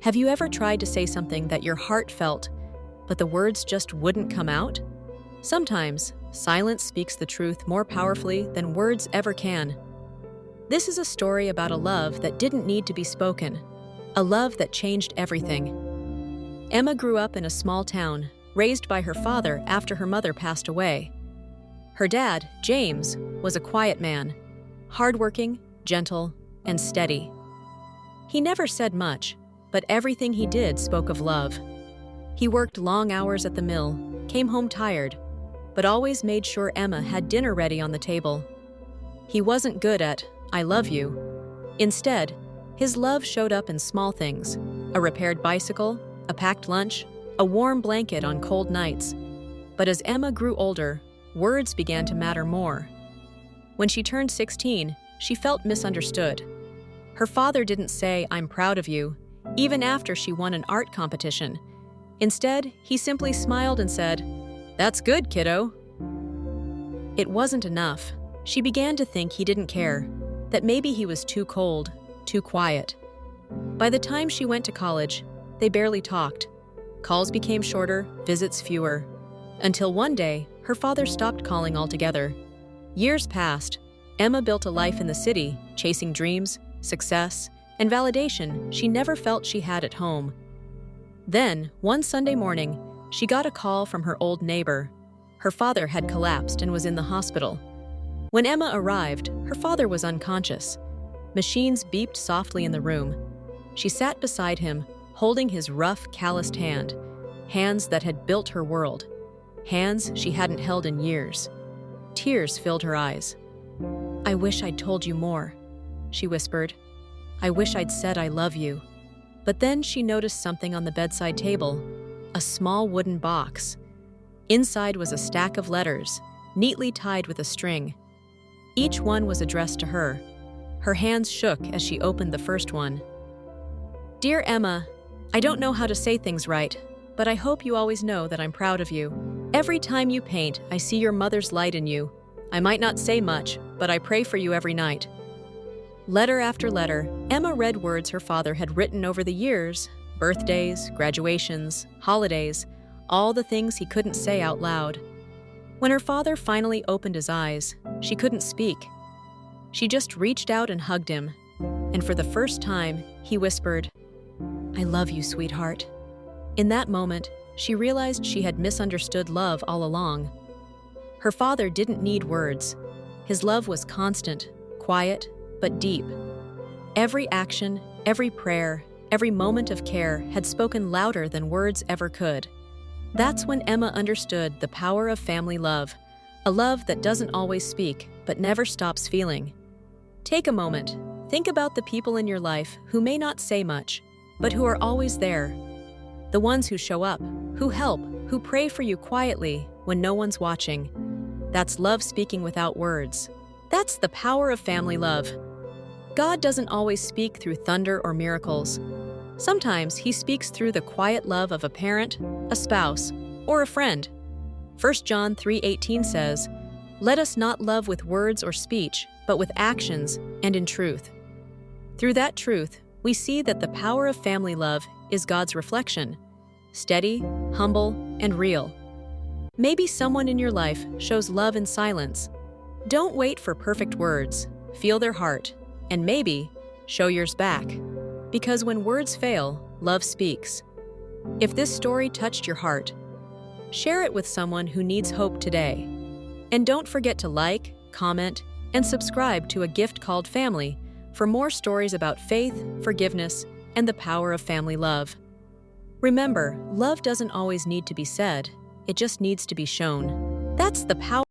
Have you ever tried to say something that your heart felt, but the words just wouldn't come out? Sometimes, silence speaks the truth more powerfully than words ever can. This is a story about a love that didn't need to be spoken, a love that changed everything. Emma grew up in a small town, raised by her father after her mother passed away. Her dad, James, was a quiet man, hardworking, gentle, and steady. He never said much, but everything he did spoke of love. He worked long hours at the mill, came home tired, but always made sure Emma had dinner ready on the table. He wasn't good at, "I love you." Instead, his love showed up in small things: a repaired bicycle, a packed lunch, a warm blanket on cold nights. But as Emma grew older, words began to matter more. When she turned 16, she felt misunderstood. Her father didn't say, "I'm proud of you," even after she won an art competition. Instead, he simply smiled and said, "That's good, kiddo." It wasn't enough. She began to think he didn't care, that maybe he was too cold, too quiet. By the time she went to college, they barely talked. Calls became shorter, visits fewer. Until one day, her father stopped calling altogether. Years passed. Emma built a life in the city, chasing dreams, success, and validation she never felt she had at home. Then, one Sunday morning, she got a call from her old neighbor. Her father had collapsed and was in the hospital. When Emma arrived, her father was unconscious. Machines beeped softly in the room. She sat beside him, holding his rough, calloused hand, hands that had built her world, hands she hadn't held in years. Tears filled her eyes. "I wish I'd told you more," she whispered. "I wish I'd said I love you." But then she noticed something on the bedside table, a small wooden box. Inside was a stack of letters, neatly tied with a string. Each one was addressed to her. Her hands shook as she opened the first one. "Dear Emma, I don't know how to say things right, but I hope you always know that I'm proud of you. Every time you paint, I see your mother's light in you. I might not say much, but I pray for you every night." Letter after letter, Emma read words her father had written over the years: birthdays, graduations, holidays, all the things he couldn't say out loud. When her father finally opened his eyes, she couldn't speak. She just reached out and hugged him, and for the first time, he whispered, "I love you, sweetheart." In that moment, she realized she had misunderstood love all along. Her father didn't need words. His love was constant, quiet, but deep. Every action, every prayer, every moment of care had spoken louder than words ever could. That's when Emma understood the power of family love, a love that doesn't always speak, but never stops feeling. Take a moment. Think about the people in your life who may not say much, but who are always there. The ones who show up, who help, who pray for you quietly when no one's watching. That's love speaking without words. That's the power of family love. God doesn't always speak through thunder or miracles. Sometimes he speaks through the quiet love of a parent, a spouse, or a friend. 1 John 3:18 says, "Let us not love with words or speech, but with actions and in truth." Through that truth, we see that the power of family love is God's reflection, steady, humble, and real. Maybe someone in your life shows love in silence. Don't wait for perfect words. Feel their heart, and maybe show yours back. Because when words fail, love speaks. If this story touched your heart, share it with someone who needs hope today. And don't forget to like, comment, and subscribe to A Gift Called Family for more stories about faith, forgiveness, and the power of family love. Remember, love doesn't always need to be said, it just needs to be shown. That's the power.